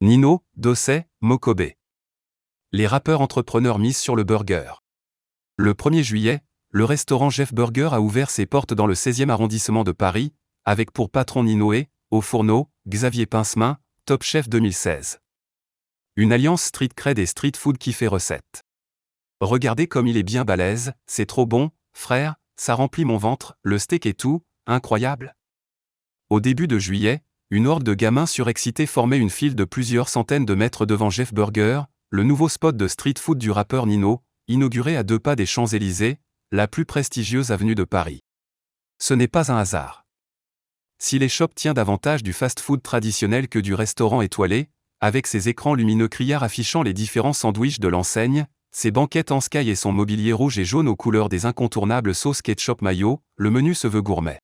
Nino, Dosset, Mokobe. Les rappeurs entrepreneurs misent sur le burger. Le 1er juillet, le restaurant Jeff Burger a ouvert ses portes dans le 16e arrondissement de Paris, avec pour patron Ninoé, au fourneau, Xavier Pincemain, Top Chef 2016. Une alliance street cred et street food qui fait recette. Regardez comme il est bien balèze, c'est trop bon, frère, ça remplit mon ventre, le steak et tout, incroyable. Au début de juillet, une horde de gamins surexcités formait une file de plusieurs centaines de mètres devant Jeff Burger, le nouveau spot de street food du rappeur Nino, inauguré à 2 pas des Champs-Élysées, la plus prestigieuse avenue de Paris. Ce n'est pas un hasard. Si l'échoppe tient davantage du fast-food traditionnel que du restaurant étoilé, avec ses écrans lumineux criards affichant les différents sandwichs de l'enseigne, ses banquettes en sky et son mobilier rouge et jaune aux couleurs des incontournables sauces ketchup mayo, le menu se veut gourmet.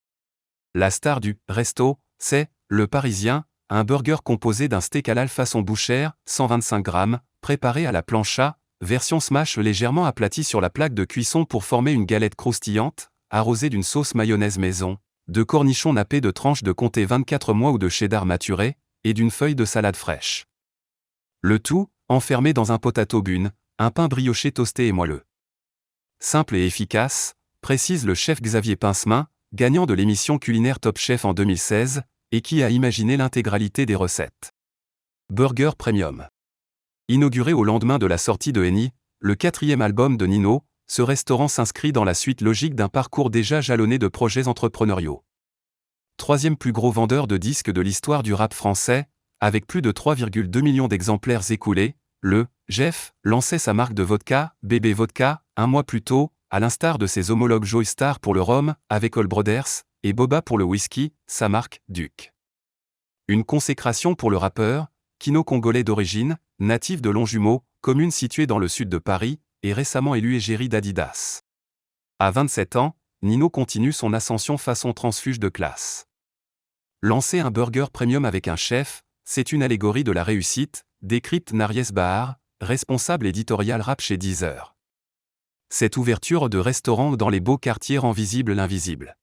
La star du « resto », c'est « le Parisien », un burger composé d'un steak halal façon bouchère, 125 grammes, préparé à la plancha, version smash légèrement aplatie sur la plaque de cuisson pour former une galette croustillante, arrosée d'une sauce mayonnaise maison, de cornichons nappés de tranches de comté 24 mois ou de cheddar maturé, et d'une feuille de salade fraîche. Le tout, enfermé dans un potato bun, un pain brioché toasté et moelleux. Simple et efficace, précise le chef Xavier Pincemain, gagnant de l'émission culinaire Top Chef en 2016, et qui a imaginé l'intégralité des recettes. Burger Premium. Inauguré au lendemain de la sortie de Henny, le 4e album de Nino, ce restaurant s'inscrit dans la suite logique d'un parcours déjà jalonné de projets entrepreneuriaux. 3e plus gros vendeur de disques de l'histoire du rap français, avec plus de 3,2 millions d'exemplaires écoulés, le Jeff lançait sa marque de vodka, Bébé Vodka, un mois plus tôt, à l'instar de ses homologues Joy Star pour le rhum, avec All Brothers, et Boba pour le whisky, sa marque, Duc. Une consécration pour le rappeur, kino-congolais d'origine, natif de Longjumeau, commune située dans le sud de Paris, et récemment élu égérie d'Adidas. À 27 ans, Nino continue son ascension façon transfuge de classe. Lancer un burger premium avec un chef, c'est une allégorie de la réussite, décrypte Naries Bahar, responsable éditorial rap chez Deezer. Cette ouverture de restaurant dans les beaux quartiers rend visible l'invisible.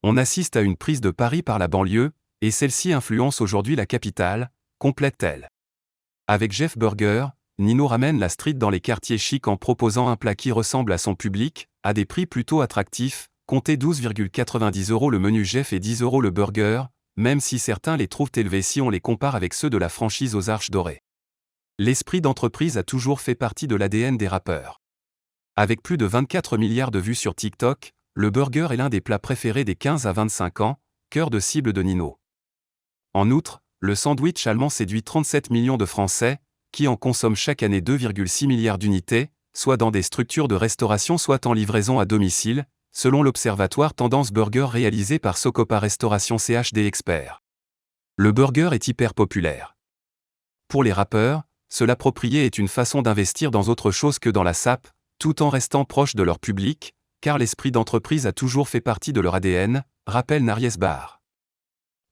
On assiste à une prise de Paris par la banlieue, et celle-ci influence aujourd'hui la capitale, complète-t-elle. Avec Jeff Burger, Nino ramène la street dans les quartiers chics en proposant un plat qui ressemble à son public, à des prix plutôt attractifs, comptez 12,90 € le menu Jeff et 10 € le burger, même si certains les trouvent élevés si on les compare avec ceux de la franchise aux Arches Dorées. L'esprit d'entreprise a toujours fait partie de l'ADN des rappeurs. Avec plus de 24 milliards de vues sur TikTok, le burger est l'un des plats préférés des 15 à 25 ans, cœur de cible de Nino. En outre, le sandwich allemand séduit 37 millions de Français, qui en consomment chaque année 2,6 milliards d'unités, soit dans des structures de restauration soit en livraison à domicile, selon l'observatoire Tendance Burger réalisé par Socopa Restauration CHD Expert. Le burger est hyper populaire. Pour les rappeurs, se l'approprier est une façon d'investir dans autre chose que dans la sape, tout en restant proche de leur public, car l'esprit d'entreprise a toujours fait partie de leur ADN, rappelle Naries Bahar.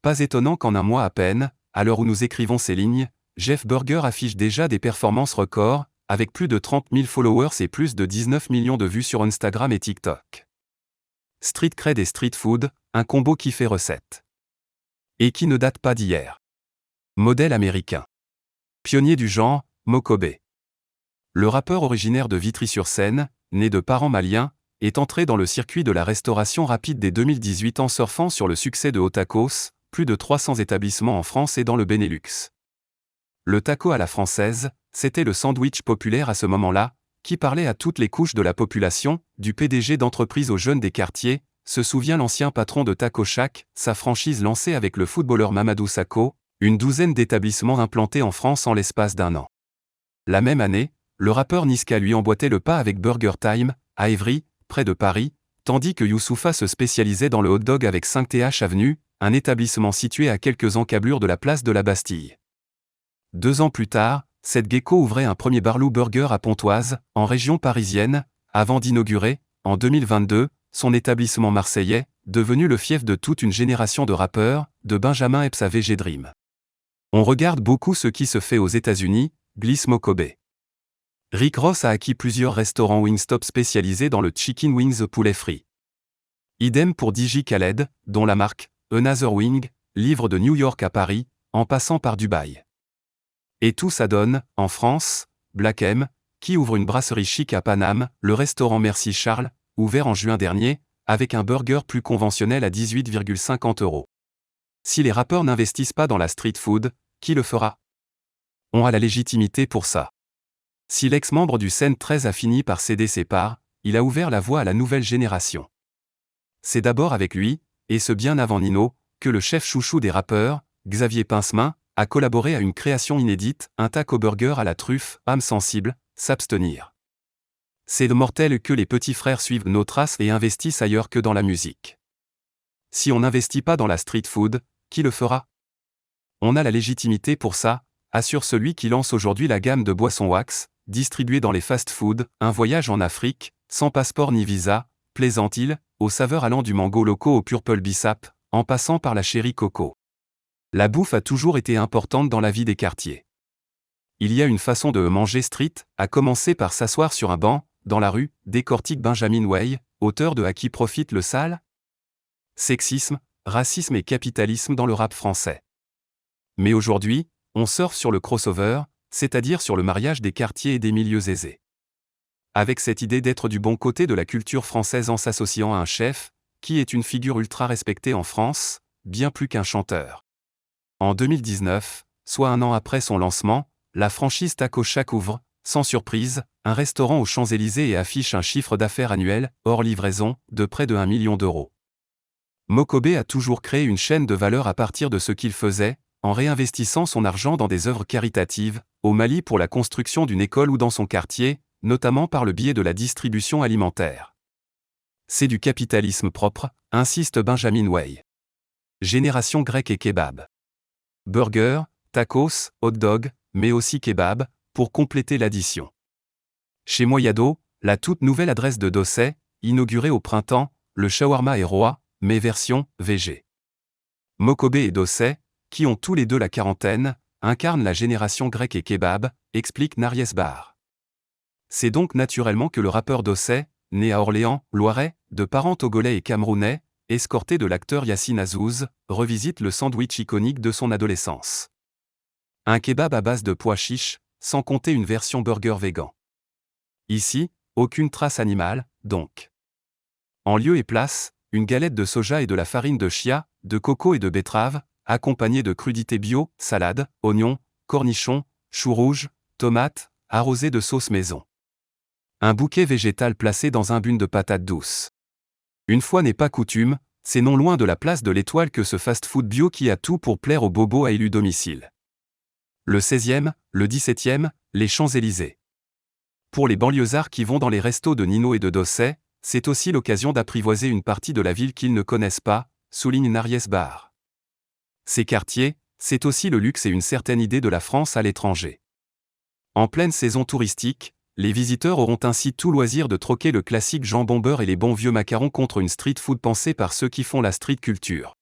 Pas étonnant qu'en un mois à peine, à l'heure où nous écrivons ces lignes, Jeff Burger affiche déjà des performances records, avec plus de 30 000 followers et plus de 19 millions de vues sur Instagram et TikTok. Street cred et street food, un combo qui fait recette. Et qui ne date pas d'hier. Modèle américain. Pionnier du genre, Mokobe. Le rappeur originaire de Vitry-sur-Seine, né de parents maliens, est entré dans le circuit de la restauration rapide dès 2018 en surfant sur le succès de Otakos, plus de 300 établissements en France et dans le Benelux. Le taco à la française, c'était le sandwich populaire à ce moment-là, qui parlait à toutes les couches de la population, du PDG d'entreprise aux jeunes des quartiers, se souvient l'ancien patron de Taco Shack, sa franchise lancée avec le footballeur Mamadou Sakho, une douzaine d'établissements implantés en France en l'espace d'1 an. La même année, le rappeur Niska lui emboîtait le pas avec Burger Time, à Évry, près de Paris, tandis que Youssoupha se spécialisait dans le hot-dog avec 5th Avenue, un établissement situé à quelques encablures de la place de la Bastille. 2 ans plus tard, cette gecko ouvrait un premier Barlou Burger à Pontoise, en région parisienne, avant d'inaugurer, en 2022, son établissement marseillais, devenu le fief de toute une génération de rappeurs, de Benjamin Epps à VG Dream. On regarde beaucoup ce qui se fait aux États-Unis, glisse Mokobe. Rick Ross a acquis plusieurs restaurants Wingstop spécialisés dans le chicken wings poulet frit. Idem pour DJ Khaled, dont la marque, Another Wing, livre de New York à Paris, en passant par Dubaï. Et tout ça donne, en France, Black M, qui ouvre une brasserie chic à Paname, le restaurant Merci Charles, ouvert en juin dernier, avec un burger plus conventionnel à 18,50 €. Si les rappeurs n'investissent pas dans la street food, qui le fera? On a la légitimité pour ça. Si l'ex-membre du Scène 13 a fini par céder ses parts, il a ouvert la voie à la nouvelle génération. C'est d'abord avec lui, et ce bien avant Nino, que le chef chouchou des rappeurs, Xavier Pincemain, a collaboré à une création inédite, un taco burger à la truffe, âme sensible, s'abstenir. C'est de mortel que les petits frères suivent nos traces et investissent ailleurs que dans la musique. Si on n'investit pas dans la street food, qui le fera? On a la légitimité pour ça, assure celui qui lance aujourd'hui la gamme de boissons wax, distribuées dans les fast-food, un voyage en Afrique, sans passeport ni visa, plaisante-t-il, aux saveurs allant du mango loco au purple bissap, en passant par la cherry coco. La bouffe a toujours été importante dans la vie des quartiers. Il y a une façon de manger street, à commencer par s'asseoir sur un banc, dans la rue, décortique Benjamin Way, auteur de À qui profite le sale? Sexisme, racisme et capitalisme dans le rap français. Mais aujourd'hui, on surfe sur le crossover, c'est-à-dire sur le mariage des quartiers et des milieux aisés. Avec cette idée d'être du bon côté de la culture française en s'associant à un chef, qui est une figure ultra respectée en France, bien plus qu'un chanteur. En 2019, soit un an après son lancement, la franchise Taco Shack ouvre, sans surprise, un restaurant aux Champs-Élysées et affiche un chiffre d'affaires annuel, hors livraison, de près de 1 million d'euros. Mokobe a toujours créé une chaîne de valeur à partir de ce qu'il faisait, en réinvestissant son argent dans des œuvres caritatives, au Mali pour la construction d'une école ou dans son quartier, notamment par le biais de la distribution alimentaire. C'est du capitalisme propre, insiste Benjamin Way. Génération grecque et kebab. Burger, tacos, hot dog, mais aussi kebab, pour compléter l'addition. Chez Moyado, la toute nouvelle adresse de Docet, inaugurée au printemps, le shawarma est roi, mais version VG. Mokobe et Docet, qui ont tous les deux la quarantaine, incarnent la génération grecque et kebab, explique Naries Bar. C'est donc naturellement que le rappeur Docet, né à Orléans, Loiret, de parents togolais et camerounais, escorté de l'acteur Yassine Azouz, revisite le sandwich iconique de son adolescence. Un kebab à base de pois chiches, sans compter une version burger végan. Ici, aucune trace animale, donc. En lieu et place, une galette de soja et de la farine de chia, de coco et de betterave, accompagnée de crudités bio, salade, oignons, cornichons, choux rouges, tomates, arrosée de sauce maison. Un bouquet végétal placé dans un bun de patates douces. Une fois n'est pas coutume, c'est non loin de la place de l'Étoile que ce fast-food bio qui a tout pour plaire aux bobos a élu domicile. Le 16e, le 17e, les Champs-Élysées. Pour les banlieusards qui vont dans les restos de Nino et de Docet, c'est aussi l'occasion d'apprivoiser une partie de la ville qu'ils ne connaissent pas, souligne Naries Bar. Ces quartiers, c'est aussi le luxe et une certaine idée de la France à l'étranger. En pleine saison touristique, les visiteurs auront ainsi tout loisir de troquer le classique jambon beurre et les bons vieux macarons contre une street food pensée par ceux qui font la street culture.